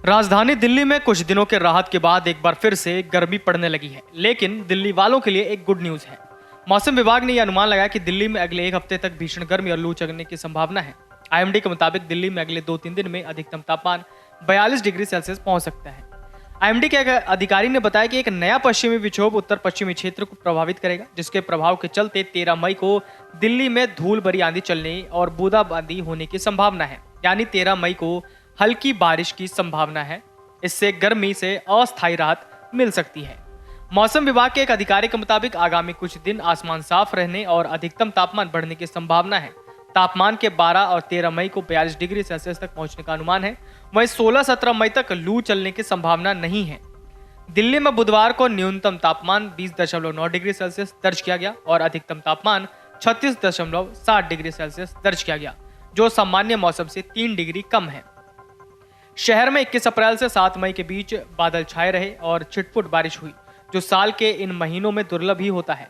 राजधानी दिल्ली में कुछ दिनों के राहत के बाद एक बार फिर से गर्मी पड़ने लगी है, लेकिन दिल्ली वालों के लिए एक गुड न्यूज है। मौसम विभाग ने यह अनुमान लगाया कि दिल्ली में अगले एक हफ्ते तक भीषण गर्मी और लू चलने की संभावना है। आईएमडी के मुताबिक दिल्ली में अगले 2-3 दिन में अधिकतम तापमान 42 डिग्री सेल्सियस पहुंच सकता है। आईएमडी के अधिकारी ने बताया कि एक नया पश्चिमी विक्षोभ उत्तर पश्चिमी क्षेत्र को प्रभावित करेगा, जिसके प्रभाव के चलते 13 मई को दिल्ली में धूल भरी आंधी चलने और बूंदाबांदी होने की संभावना है। यानी 13 मई को हल्की बारिश की संभावना है। इससे गर्मी से अस्थायी राहत मिल सकती है। मौसम विभाग के एक अधिकारी के मुताबिक आगामी कुछ दिन आसमान साफ रहने और अधिकतम तापमान बढ़ने की संभावना है। तापमान के 12 और 13 मई को 42 डिग्री सेल्सियस तक पहुंचने का अनुमान है। वहीं 16-17 मई तक लू चलने की संभावना नहीं है। दिल्ली में बुधवार को न्यूनतम तापमान 20.9 डिग्री सेल्सियस दर्ज किया गया और अधिकतम तापमान 36.7 डिग्री सेल्सियस दर्ज किया गया, जो सामान्य मौसम से 3 डिग्री कम है। शहर में 21 अप्रैल से 7 मई के बीच बादल छाए रहे और छिटपुट बारिश हुई, जो साल के इन महीनों में दुर्लभ ही होता है।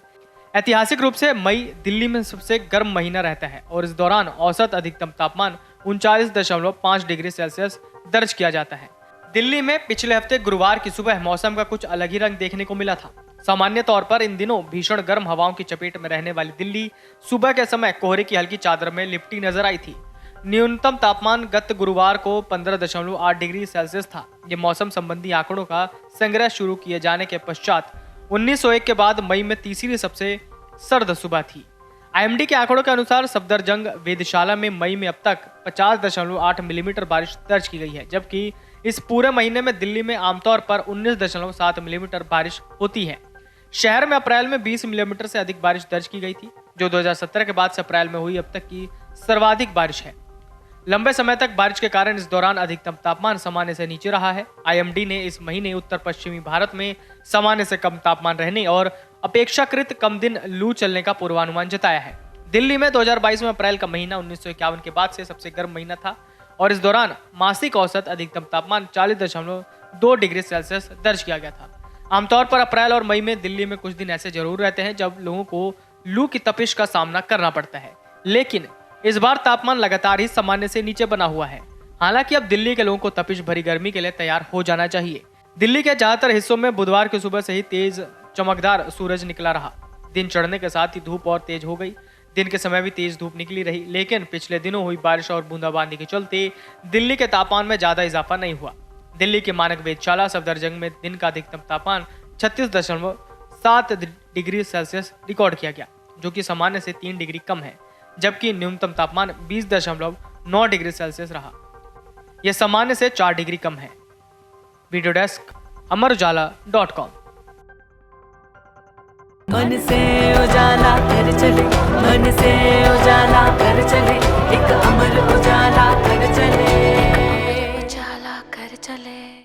ऐतिहासिक रूप से मई दिल्ली में सबसे गर्म महीना रहता है और इस दौरान औसत अधिकतम तापमान 39.5 डिग्री सेल्सियस दर्ज किया जाता है। दिल्ली में पिछले हफ्ते गुरुवार की सुबह मौसम का कुछ अलग ही रंग देखने को मिला था। सामान्य तौर पर इन दिनों भीषण गर्म हवाओं की चपेट में रहने वाली दिल्ली सुबह के समय कोहरे की हल्की चादर में लिपटी नजर आई थी। न्यूनतम तापमान गत गुरुवार को 15.8 डिग्री सेल्सियस था। ये मौसम संबंधी आंकड़ों का संग्रह शुरू किए जाने के पश्चात 1901 के बाद मई में तीसरी सबसे सर्द सुबह थी। आईएमडी के आंकड़ों के अनुसार सफदरजंग वेधशाला में मई में अब तक 50.8 मिलीमीटर बारिश दर्ज की गई है, जबकि इस पूरे महीने में दिल्ली में आमतौर पर 19.7 मिलीमीटर बारिश होती है। शहर में अप्रैल में 20 मिलीमीटर से अधिक बारिश दर्ज की गई थी, जो 2017 के बाद से अप्रैल में हुई अब तक की सर्वाधिक बारिश है। लंबे समय तक बारिश के कारण इस दौरान अधिकतम तापमान सामान्य से नीचे रहा है। आईएमडी ने इस महीने उत्तर पश्चिमी भारत में सामान्य से कम तापमान रहने और अपेक्षाकृत कम दिन लू चलने का पूर्वानुमान जताया है। दिल्ली में 2022 में अप्रैल का महीना 1951 के बाद से सबसे गर्म महीना था और इस दौरान मासिक औसत अधिकतम तापमान 40.2 डिग्री सेल्सियस दर्ज किया गया था। आमतौर पर अप्रैल और मई में दिल्ली में कुछ दिन ऐसे जरूर रहते हैं जब लोगों को लू की तपिश का सामना करना पड़ता है, लेकिन इस बार तापमान लगातार ही सामान्य से नीचे बना हुआ है। हालांकि अब दिल्ली के लोगों को तपिश भरी गर्मी के लिए तैयार हो जाना चाहिए। दिल्ली के ज्यादातर हिस्सों में बुधवार की सुबह से ही तेज चमकदार सूरज निकला रहा। दिन चढ़ने के साथ ही धूप और तेज हो गई। दिन के समय भी तेज धूप निकली रही, लेकिन पिछले दिनों हुई बारिश और बूंदाबांदी के चलते दिल्ली के तापमान में ज्यादा इजाफा नहीं हुआ। दिल्ली के मानक वेधशाला सफदरजंग में दिन का अधिकतम तापमान 36.7 डिग्री सेल्सियस रिकॉर्ड किया गया, जो कि सामान्य से 3 डिग्री कम है, जबकि न्यूनतम तापमान 20.9 डिग्री सेल्सियस रहा। यह सामान्य से 4 डिग्री कम है। वीडियो डेस्क अमरउजाला.com। मन से उजाला कर चले, मन से